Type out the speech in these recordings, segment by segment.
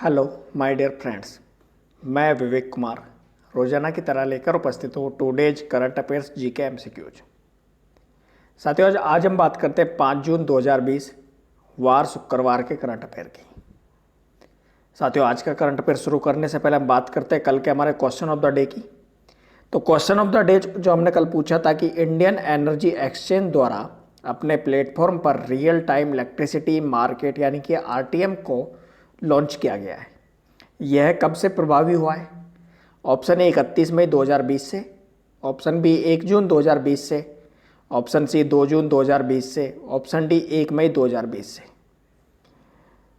Hello my dear friends, मैं विवेक कुमार रोजाना की तरह लेकर उपस्थित हूँ today's current affairs GK MCQs. साथियों, आज हम बात करते हैं 5 जून 2020 वार शुक्रवार के करंट अफेयर की। साथियों, आज का करंट अफेयर शुरू करने से पहले हम बात करते हैं कल के हमारे क्वेश्चन ऑफ द डे की। तो क्वेश्चन ऑफ द डे जो हमने कल पूछा था कि इंडियन एनर्जी एक्सचेंज द्वारा अपने प्लेटफॉर्म पर रियल टाइम इलेक्ट्रिसिटी मार्केट यानी कि आरटीएम को लॉन्च किया गया है। यह कब से प्रभावी हुआ है? ऑप्शन ए 31 मई 2020 से, ऑप्शन बी 1 जून 2020 से, ऑप्शन सी 2 जून 2020 से, ऑप्शन डी 1 मई 2020 से।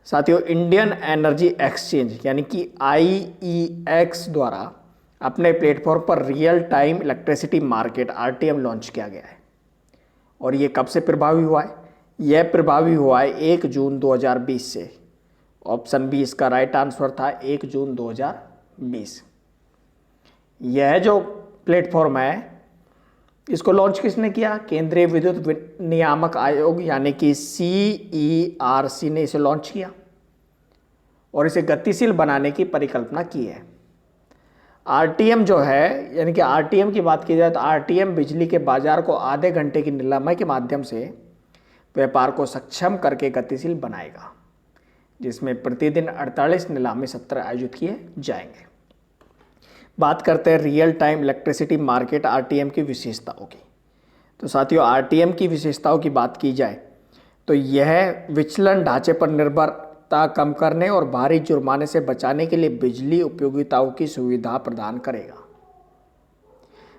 साथियों, इंडियन एनर्जी एक्सचेंज यानी कि आईईएक्स द्वारा अपने प्लेटफॉर्म पर real time electricity market RTM launch किया गया है। और ये कब से प्रभावी हुआ है? यह प्रभावी हुआ है 1 जून 2020 से। ऑप्शन बी इसका राइट आंसर था 1 जून 2020। यह जो प्लेटफॉर्म है इसको लॉन्च किसने किया? केंद्रीय विद्युत नियामक आयोग यानी कि सीईआरसी ने इसे लॉन्च किया और इसे गतिशील बनाने की परिकल्पना की है। आरटीएम जो है यानी कि आरटीएम की बात की जाए तो आरटीएम बिजली के बाजार को आधे घंटे की नीलामी के माध्यम से व्यापार को सक्षम करके गतिशील बनाएगा, जिसमें प्रतिदिन 48 नीलामी सत्र आयोजित किए जाएंगे। बात करते हैं real time electricity market RTM की विशेषताओं की। तो साथियों, आरटीएम की विशेषताओं की बात की जाए तो यह विचलन ढांचे पर निर्भरता कम करने और भारी जुर्माने से बचाने के लिए बिजली उपयोगिताओं की सुविधा प्रदान करेगा।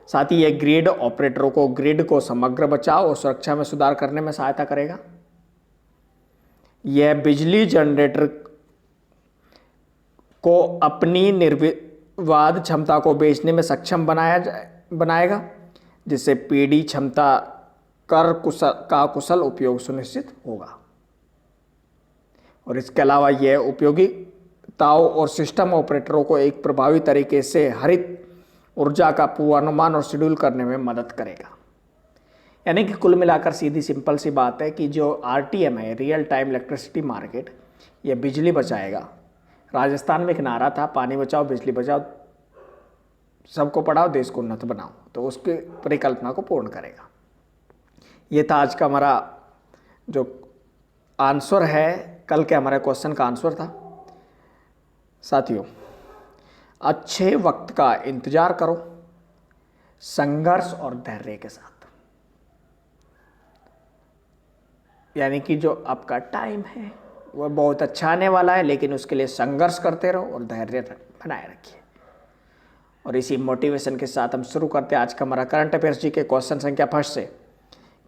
साथ ही यह ग्रिड ऑपरेटरों को ग्रिड को समग्र बचाव और सुरक्षा में सुधार करने में सहायता करेगा। यह बिजली जनरेटर को अपनी निर्विवाद क्षमता को बेचने में सक्षम बनाएगा, जिससे पीढ़ी क्षमता का कुशल उपयोग सुनिश्चित होगा। और इसके अलावा यह उपयोगिताओं और सिस्टम ऑपरेटरों को एक प्रभावी तरीके से हरित ऊर्जा का पूर्वानुमान और शेड्यूल करने में मदद करेगा। यानी कि कुल मिलाकर सीधी सिंपल सी बात है कि जो आरटीएम है, रियल टाइम इलेक्ट्रिसिटी मार्केट, ये बिजली बचाएगा। राजस्थान में एक नारा था, पानी बचाओ बिजली बचाओ, सबको पढ़ाओ देश को उन्नत बनाओ, तो उसकी परिकल्पना को पूर्ण करेगा। ये था आज का हमारा जो आंसर है, कल के हमारे क्वेश्चन का आंसर था। साथियों, अच्छे वक्त का इंतजार करो संघर्ष और धैर्य के साथ। यानी कि जो आपका टाइम है वह बहुत अच्छा आने वाला है, लेकिन उसके लिए संघर्ष करते रहो और धैर्य बनाए रखिए। और इसी मोटिवेशन के साथ हम शुरू करते हैं आज का हमारा करंट अफेयर्स जी के क्वेश्चन संख्या 1 से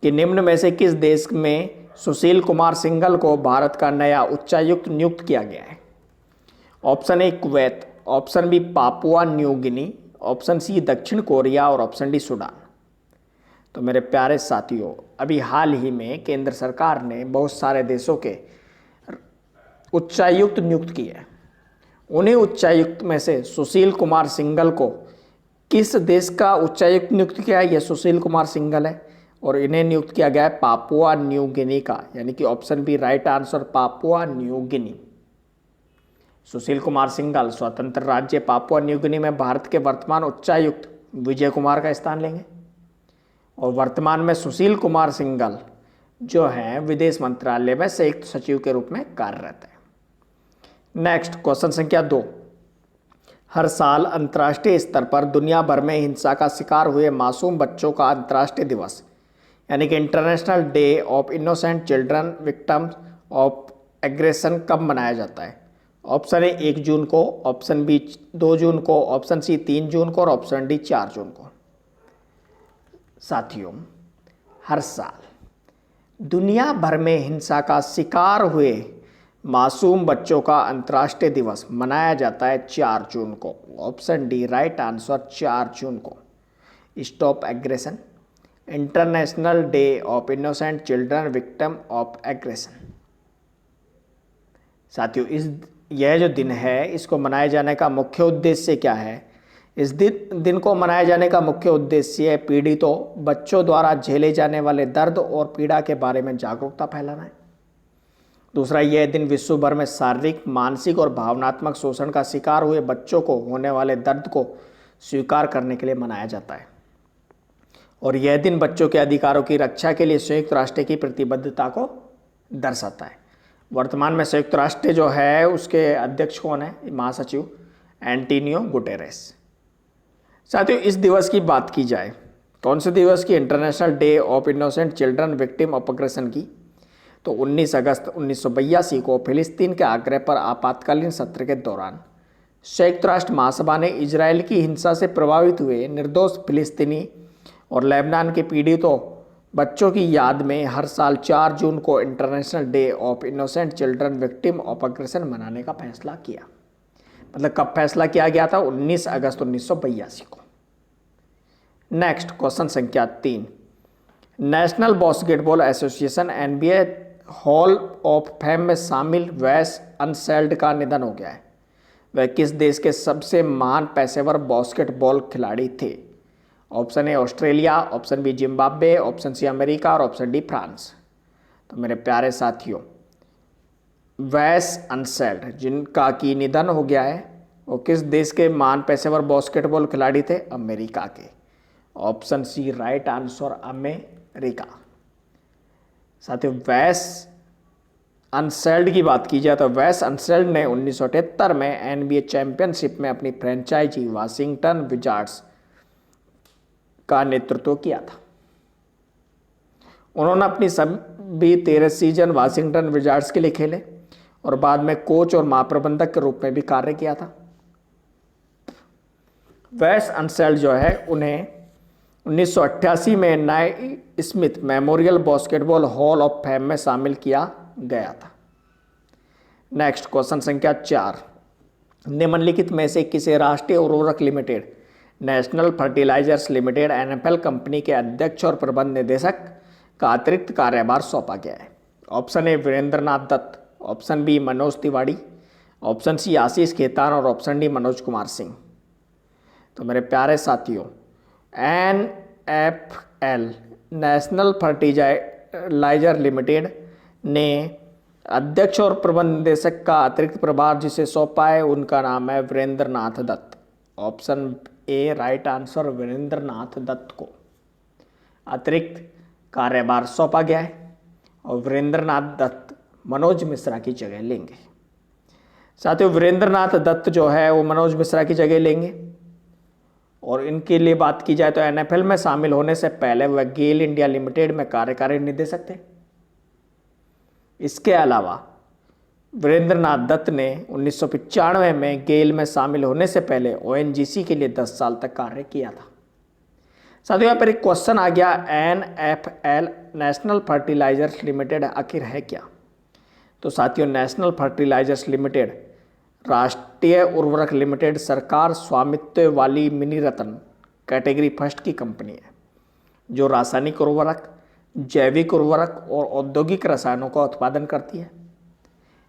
कि निम्न में से किस देश में सुशील कुमार सिंघल को भारत का नया उच्चायुक्त नियुक्त किया गया है? Option A Kuwait, option B Papua New Guinea, option C दक्षिण कोरिया और ऑप्शन डी सूडान। तो मेरे प्यारे साथियों, अभी हाल ही में केंद्र सरकार ने बहुत सारे देशों के उच्चायुक्त नियुक्त किए। उन्हीं उच्चायुक्त में से सुशील कुमार सिंघल को किस देश का उच्चायुक्त नियुक्त किया है? यह सुशील कुमार सिंघल है और इन्हें नियुक्त किया गया है पापुआ न्यू गिनी का, यानी कि option B right answer Papua New Guinea. Sushil Kumar Singhal स्वतंत्र राज्य पापुआ न्यू गिनी में भारत के वर्तमान उच्चायुक्त विजय कुमार का स्थान लेंगे। और वर्तमान में सुशील कुमार सिंघल जो हैं विदेश मंत्रालय में संयुक्त सचिव के रूप में कार्यरत है। नेक्स्ट क्वेश्चन संख्या 2, हर साल अंतर्राष्ट्रीय स्तर पर दुनिया भर में हिंसा का शिकार हुए मासूम बच्चों का अंतर्राष्ट्रीय दिवस यानी कि international day of innocent children victims of aggression कब मनाया जाता है? ऑप्शन ए 1 जून को, ऑप्शन बी 2 जून को, ऑप्शन सी 3 जून को और ऑप्शन डी 4 जून को। साथियों, हर साल दुनिया भर में हिंसा का शिकार हुए मासूम बच्चों का अंतर्राष्ट्रीय दिवस मनाया जाता है 4 जून को। ऑप्शन डी राइट आंसर 4 जून को। Stop aggression, international day of innocent children victim of aggression. साथियों, यह जो दिन है इसको मनाए जाने का मुख्य उद्देश्य क्या है? इस दिन को मनाए जाने का मुख्य उद्देश्य है पीड़ितों बच्चों द्वारा झेले जाने वाले दर्द और पीड़ा के बारे में जागरूकता फैलाना है। दूसरा, यह दिन विश्व भर में शारीरिक, मानसिक और भावनात्मक शोषण का शिकार हुए बच्चों को होने वाले दर्द को स्वीकार करने के लिए मनाया जाता है। और यह दिन बच्चों के अधिकारों की रक्षा के लिए संयुक्त राष्ट्र की प्रतिबद्धता को दर्शाता है। वर्तमान में संयुक्त राष्ट्र जो है उसके अध्यक्ष कौन है? महासचिव एंटोनियो गुटेरेस। साथियों, इस दिवस की बात की जाए, कौन से दिवस की? International day of innocent children victim of aggression की। तो 19 अगस्त 1982 को फिलिस्तीन के आग्रह पर आपातकालीन सत्र के दौरान संयुक्त राष्ट्र महासभा ने इजराइल की हिंसा से प्रभावित हुए निर्दोष फिलिस्तीनी और लेबनान के पीड़ितों बच्चों की याद में हर साल 4 जून को international day of innocent children victim of aggression मनाने का फैसला किया। मतलब कब फैसला किया गया था? 19 अगस्त 1982 को। नेक्स्ट क्वेश्चन संख्या 3, national basketball association NBA hall of fame में शामिल वेस अनसेल्ड का निधन हो गया है। वह किस देश के सबसे महान पेशेवर बास्केटबॉल खिलाड़ी थे? Option A Australia, option B Zimbabwe, option C America और ऑप्शन डी फ्रांस। तो मेरे प्यारे साथियों, वेस अनसेल्ड जिनका की निधन हो गया है, वो किस देश के महान पेशेवर बास्केटबॉल खिलाड़ी थे? अमेरिका के। Option C right answer, America. साथियों, वेस अनसेल्ड की बात की जाए तो वेस अनसेल्ड ने 1978 में NBA चैंपियनशिप में अपनी फ्रेंचाइजी वाशिंगटन विजार्ड्स का नेतृत्व किया था। उन्होंने अपनी सभी 13 सीजन वाशिंगटन विजार्ड्स के लिए खेले और बाद में कोच और महाप्रबंधक के रूप में भी कार्य किया था। वेस अनसेल्ड जो है उन्हें 1988 में नाई Smith memorial basketball hall of fame में शामिल किया गया था। नेक्स्ट क्वेश्चन संख्या 4, निम्नलिखित में से किसे राष्ट्रीय उर्वरक limited, national fertilizers limited NFL company के अध्यक्ष और प्रबंध निदेशक का अतिरिक्त कार्यभार सौंपा गया है? Option A Virendra Nath Dutt, option B Manoj Tiwari, option C Ashish Khetan और ऑप्शन डी मनोज कुमार सिंह। तो मेरे प्यारे साथियों, NFL नेशनल फर्टिलाइजर लिमिटेड ने अध्यक्ष और प्रबंध निदेशक का अतिरिक्त प्रभार जिसे सौंपा है उनका नाम है Virendra Nath Dutt. Option A right answer, Virendra Nath Dutt को अतिरिक्त कार्यभार सौंपा गया है और वीरेंद्र नाथ दत्त मनोज मिश्रा की जगह लेंगे। साथियों, वीरेंद्र नाथ दत्त जो है वो मनोज मिश्रा की जगह लेंगे। और इनके लिए बात की जाए तो NFL में शामिल होने से पहले वह गेल इंडिया लिमिटेड में कार्यकारी निदेशक थे। इसके अलावा वीरेंद्र नाथ दत्त ने 1995 में गेल में शामिल होने से पहले ONGC के लिए 10 साल तक कार्य किया था। साथियों, यहाँ पर एक क्वेश्चन आ गया, NFL नेशनल फर्टिलाइजर्स लिमिटेड आखिर है क्या? तो साथियों, नेशनल फर्टिलाइजर्स लिमिटेड राष्ट्रीय उर्वरक लिमिटेड सरकार स्वामित्व वाली मिनी रत्न कैटेगरी फर्स्ट की कंपनी है जो रासायनिक उर्वरक, जैविक उर्वरक और औद्योगिक रसायनों का उत्पादन करती है।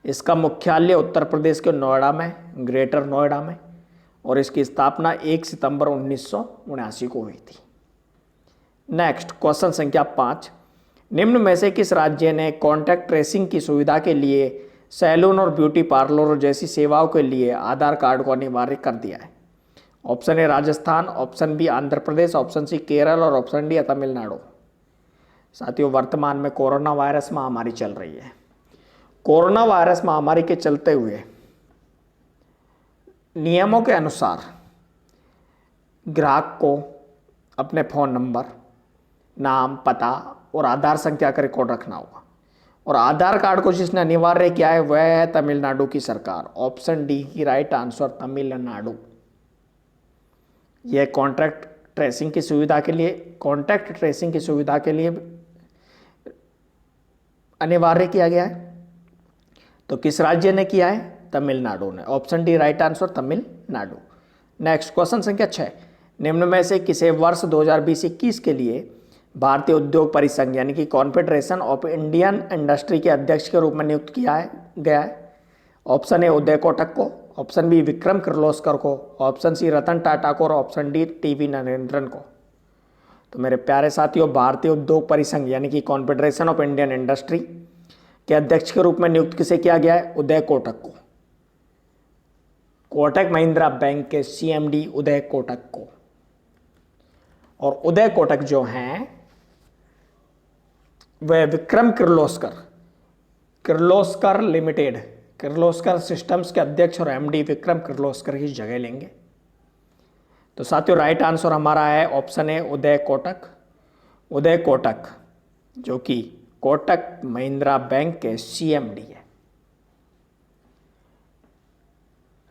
इसका मुख्यालय उत्तर प्रदेश के नोएडा में, ग्रेटर नोएडा में, और इसकी स्थापना 1 सितंबर 1979 को हुई थी। नेक्स्ट क्वेश्चन संख्या 5, निम्न में से किस राज्य ने कॉन्टैक्ट ट्रेसिंग की सुविधा के लिए सैलून और ब्यूटी पार्लर जैसी सेवाओं के लिए आधार कार्ड को अनिवार्य कर दिया है? Option A Rajasthan, option B Andhra Pradesh, option C Kerala और ऑप्शन डी तमिलनाडु। साथियों, वर्तमान में कोरोना वायरस महामारी चल रही है। कोरोना वायरस महामारी के चलते हुए नियमों के अनुसार ग्राहक को अपने फ़ोन नंबर, नाम, पता और आधार संख्या का रिकॉर्ड रखना होगा। और आधार कार्ड को जिसने अनिवार्य किया है वह है तमिलनाडु की सरकार। ऑप्शन डी की राइट आंसर, तमिलनाडु। यह कॉन्टैक्ट ट्रेसिंग की सुविधा के लिए अनिवार्य किया गया है। तो किस राज्य ने किया है? तमिलनाडु ने। Option D right answer, Tamil Nadu. Next question संख्या 6, निम्न में से किसे वर्ष 2020-21 के लिए भारतीय उद्योग परिसंघ यानी कि कॉन्फेडरेशन ऑफ इंडियन इंडस्ट्री के अध्यक्ष के रूप में नियुक्त किया गया है? ऑप्शन ए उदय कोटक को, ऑप्शन बी विक्रम किर्लोस्कर को, ऑप्शन सी रतन टाटा को और ऑप्शन डी टीवी नरेंद्रन को। तो मेरे प्यारे साथियों, भारतीय उद्योग परिसंघ यानी कि कॉन्फेडरेशन ऑफ इंडियन इंडस्ट्री के अध्यक्ष के रूप में नियुक्त किसे किया गया है? उदय कोटक को। कोटक महिंद्रा बैंक के सीएमडी उदय कोटक को। और उदय कोटक जो हैं वह विक्रम किर्लोस्कर लिमिटेड, किर्लोस्कर सिस्टम्स के अध्यक्ष और एमडी विक्रम किर्लोस्कर की जगह लेंगे। तो साथियों राइट आंसर हमारा है ऑप्शन ए उदय कोटक। उदय कोटक जो कि कोटक महिंद्रा बैंक के सीएमडी है।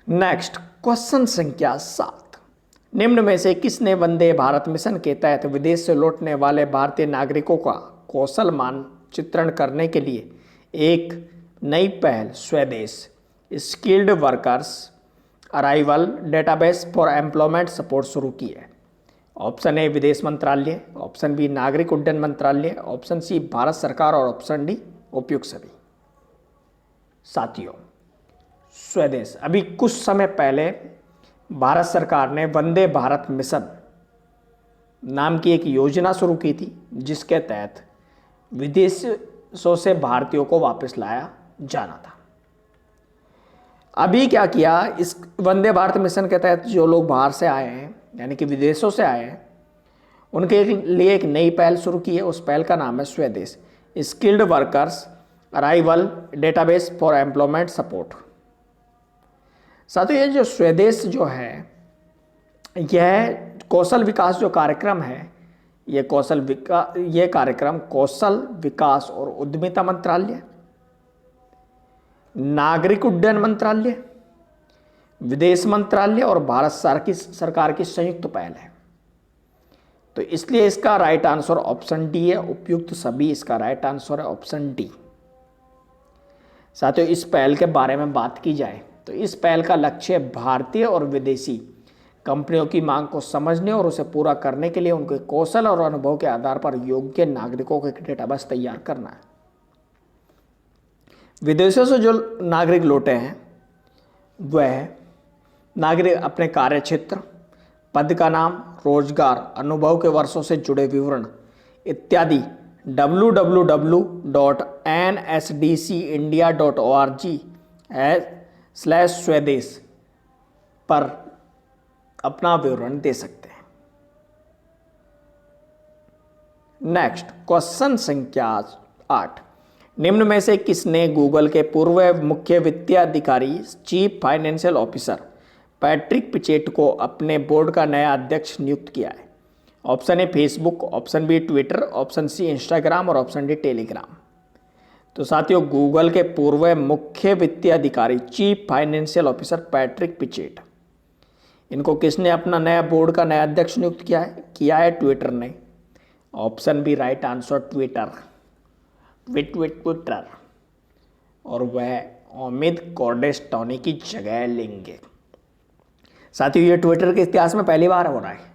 नेक्स्ट क्वेश्चन संख्या 7, निम्न में से किसने वंदे भारत मिशन के तहत विदेश से लौटने वाले भारतीय नागरिकों का कौशल मानचित्रण करने के लिए एक नई पहल स्वदेश skilled workers arrival database for employment support शुरू की है? ऑप्शन ए विदेश मंत्रालय, ऑप्शन बी नागरिक उड्डयन मंत्रालय, ऑप्शन सी भारत सरकार और ऑप्शन डी उपयुक्त सभी। साथियों स्वदेश, अभी कुछ समय पहले भारत सरकार ने वंदे भारत मिशन नाम की एक योजना शुरू की थी, जिसके तहत विदेशों से भारतीयों को वापस लाया जाना था। अभी क्या किया, इस वंदे भारत मिशन के तहत जो लोग बाहर से आए हैं यानी कि विदेशों से आए हैं, उनके लिए एक नई पहल शुरू की है। उस पहल का नाम है स्वदेश skilled workers arrival database for employment support. साथियों ये जो स्वदेश जो है, यह कौशल विकास जो कार्यक्रम है, ये कार्यक्रम कौशल विकास और उद्यमिता मंत्रालय, नागरिक उड्डयन मंत्रालय, विदेश मंत्रालय और भारत सरकार की संयुक्त पहल है। तो इसलिए इसका राइट आंसर ऑप्शन डी है, उपयुक्त सभी। इसका राइट आंसर है ऑप्शन डी। साथियों इस पहल के बारे में बात की जाए तो इस पहल का लक्ष्य भारतीय और विदेशी कंपनियों की मांग को समझने और उसे पूरा करने के लिए उनके कौशल और अनुभव के आधार पर योग्य नागरिकों का एक डेटाबेस तैयार करना है। विदेशों से जो नागरिक लौटे हैं वह नागरिक अपने कार्यक्षेत्र, पद का नाम, रोजगार, अनुभव के वर्षों से जुड़े विवरण इत्यादि www.nsdcindia.org/स्वदेश पर अपना विवरण दे सकते हैं। नेक्स्ट क्वेश्चन संख्या 8, निम्न में से किसने गूगल के पूर्व मुख्य वित्तीय अधिकारी chief financial officer Patrick Pichette को अपने बोर्ड का नया अध्यक्ष नियुक्त किया है? Option A Facebook, option B Twitter, option C Instagram और ऑप्शन डी टेलीग्राम। तो साथियों गूगल के पूर्व मुख्य वित्तीय अधिकारी chief financial officer Patrick Pichette, इनको किसने अपना नया बोर्ड का नया अध्यक्ष नियुक्त किया है? ट्विटर ने। Option B right answer Twitter. और वह अमित कॉर्डेस्टॉनी की जगह लेंगे। साथियों ये ट्विटर के इतिहास में पहली बार हो रहा है।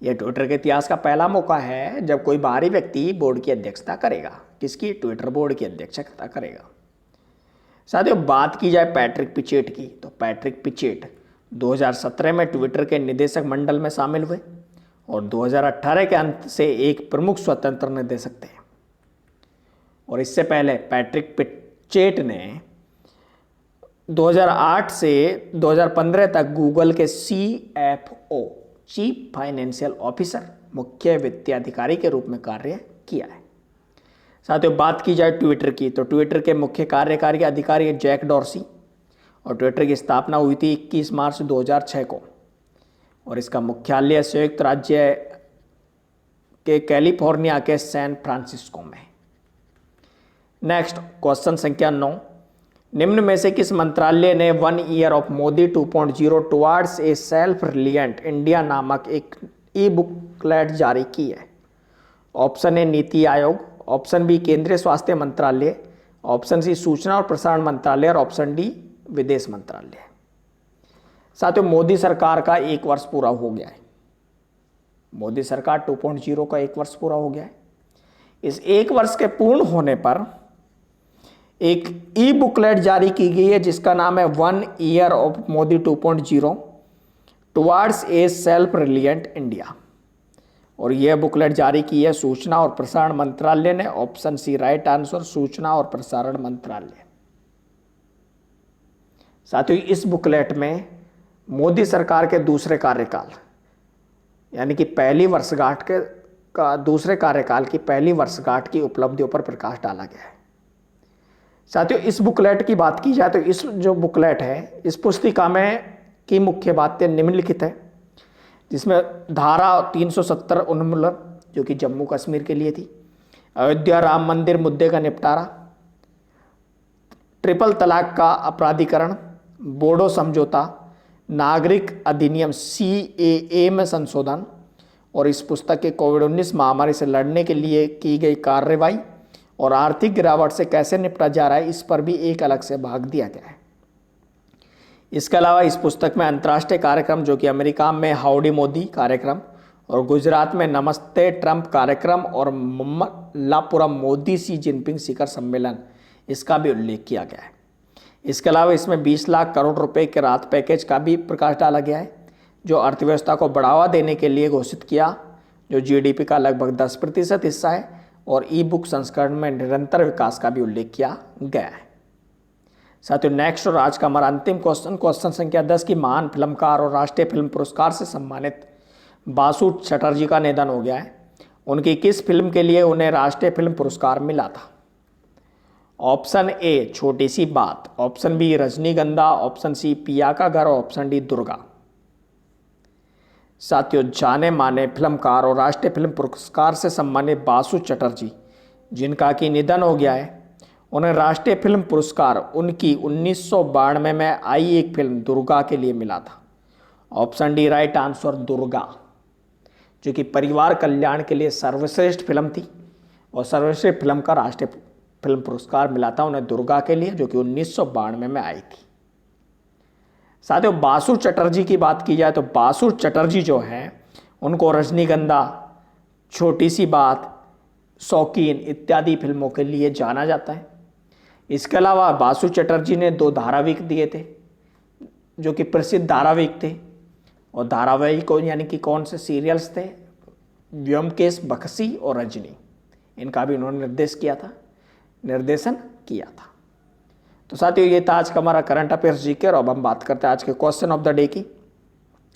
यह ट्विटर के इतिहास का पहला मौका है जब कोई बाहरी व्यक्ति बोर्ड की अध्यक्षता करेगा। किसकी? ट्विटर बोर्ड की अध्यक्षता करेगा। साथियों बात की जाए पैट्रिक पिचेट की, तो पैट्रिक पिचेट 2017 में ट्विटर के निदेशक मंडल में शामिल हुए और 2018 के अंत से एक प्रमुख स्वतंत्र निदेशक थे। और इससे पहले पैट्रिक पिचेट ने 2008 से 2015 तक गूगल के CFO चीफ फाइनेंशियल ऑफिसर मुख्य वित्तीय अधिकारी के रूप में कार्य किया है। साथियों बात की जाए ट्विटर की, तो ट्विटर के मुख्य कार्यकारी अधिकारी जैक डॉर्सी और ट्विटर की स्थापना हुई थी 21 मार्च 2006 को और इसका मुख्यालय संयुक्त राज्य के कैलिफोर्निया के सैन फ्रांसिस्को में। नेक्स्ट क्वेश्चन संख्या 9, निम्न में से किस मंत्रालय ने 1 year of Modi 2.0 towards a self reliant India नामक एक ई बुकलेट जारी की है? ऑप्शन ए नीति आयोग, ऑप्शन बी केंद्रीय स्वास्थ्य मंत्रालय, ऑप्शन सी सूचना और प्रसारण मंत्रालय और ऑप्शन डी विदेश मंत्रालय। साथियों मोदी सरकार का 1 वर्ष पूरा हो गया है। मोदी सरकार 2.0 का 1 वर्ष पूरा हो गया है। इस 1 वर्ष के पूर्ण होने पर एक ई बुकलेट जारी की गई है जिसका नाम है 1 year of Modi 2.0 towards a self reliant India. और यह बुकलेट जारी की है सूचना और प्रसारण मंत्रालय ने। ऑप्शन सी राइट आंसर, सूचना और प्रसारण मंत्रालय। साथियों, इस बुकलेट में मोदी सरकार के दूसरे कार्यकाल यानी कि पहली वर्षगांठ के का दूसरे कार्यकाल की पहली वर्षगांठ की उपलब्धियों पर प्रकाश डाला गया है। साथियों, इस बुकलेट की बात की जाए तो इस जो बुकलेट है, इस पुस्तिका में की मुख्य बातें निम्नलिखित है, जिसमें धारा 370 उन्मूलन जो कि जम्मू कश्मीर के लिए थी, अयोध्या राम मंदिर मुद्दे का निपटारा, ट्रिपल तलाक का अपराधीकरण, बोडो समझौता, नागरिक अधिनियम CAA में संशोधन, और इस पुस्तक के कोविड-19 महामारी से लड़ने के लिए की गई कार्रवाई और आर्थिक गिरावट से कैसे निपटा जा रहा है, इस पर भी एक अलग से भाग दिया गया है। इसके अलावा इस पुस्तक में अंतर्राष्ट्रीय कार्यक्रम जो कि अमेरिका में हाउडी मोदी कार्यक्रम और गुजरात में नमस्ते ट्रंप कार्यक्रम और मल्लापुरम मोदी सी जिनपिंग शिखर सम्मेलन, इसका भी उल्लेख किया गया है। इसके अलावा इसमें 20 लाख करोड़ रुपए के राहत पैकेज का भी प्रकाश डाला गया है, जो अर्थव्यवस्था को बढ़ावा देने के लिए घोषित किया, जो GDP का लगभग 10% हिस्सा है, और ई-बुक संस्करण में निरंतर विकास का भी उल्लेख किया गया है। साथियों, नेक्स्ट और आज का हमारा अंतिम क्वेश्चन संख्या 10 की महान फिल्मकार और राष्ट्रीय फिल्म पुरस्कार से सम्मानित बासु चटर्जी का निधन हो गया है। उनकी किस फिल्म के लिए उन्हें राष्ट्रीय फिल्म पुरस्कार मिला था? ऑप्शन ए छोटी सी बात, ऑप्शन बी रजनीगंधा, ऑप्शन सी पिया का घर, ऑप्शन डी दुर्गा। साथियों, जाने माने फिल्मकार और राष्ट्रीय फिल्म पुरस्कार से सम्मानित बासु चटर्जी, जिनका कि निधन हो गया है, उन्हें राष्ट्रीय फिल्म पुरस्कार उनकी 1992 में आई एक फिल्म दुर्गा के लिए मिला था। Option D right answer, Durga, जो कि परिवार कल्याण के लिए सर्वश्रेष्ठ फिल्म थी और सर्वश्रेष्ठ फिल्म का राष्ट्रीय फिल्म पुरस्कार मिला था उन्हें दुर्गा के लिए, जो कि 1992 में आई थी। साथियों, बासु चटर्जी की बात की जाए तो बासु चटर्जी जो हैं उनको रजनीगंधा, छोटी सी बात, शौकीन इत्यादि फिल्मों के लिए जाना जाता है। इसके अलावा बासु चटर्जी ने 2 धारावाहिक दिए थे जो कि प्रसिद्ध धारावाहिक थे, और धारावाहिक यानी कि कौन से सीरियल्स थे? व्योमकेश बख्शी और रजनी, इनका भी उन्होंने निर्देशन किया था। तो साथियों, ये था आज का हमारा करंट अफेयर्स जीके, और अब हम बात करते हैं आज के क्वेश्चन ऑफ द डे की।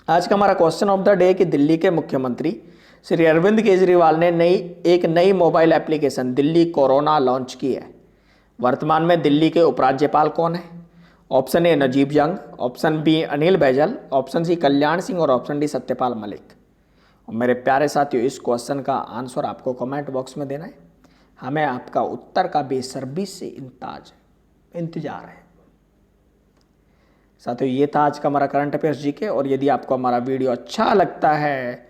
आज का हमारा क्वेश्चन ऑफ द डे कि दिल्ली के मुख्यमंत्री श्री अरविंद केजरीवाल ने एक नई mobile application Delhi corona launch की है। वर्तमान में दिल्ली के उपराज्यपाल कौन है? Option A Najeeb Jung, option B Anil Baijal, option C Kalyan Singh और ऑप्शन डी सत्यपाल मलिक। और मेरे प्यारे साथियों, इस क्वेश्चन का आंसर आपको कमेंट बॉक्स में देना है। हमें आपका उत्तर का बेसब्री से इंतजार है। साथियों, ये था आज का हमारा करंट अफेयर्स जीके, और यदि आपको हमारा वीडियो अच्छा लगता है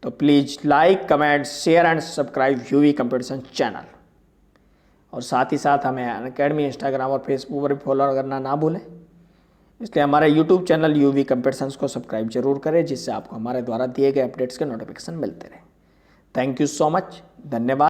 तो please like, comment, share and subscribe UV competition channel. और साथ ही साथ हमें अनअकैडमी, इंस्टाग्राम और फेसबुक पर भी फॉलो करना ना भूलें। इसलिए हमारे यूट्यूब चैनल यूवी कंपटीशंस को सब्सक्राइब जरूर करें, जिससे आपको हमारे द्वारा दिए गए अपडेट्स के नोटिफिकेशन मिलते रहे। थैंक यू सो मच, धन्यवाद।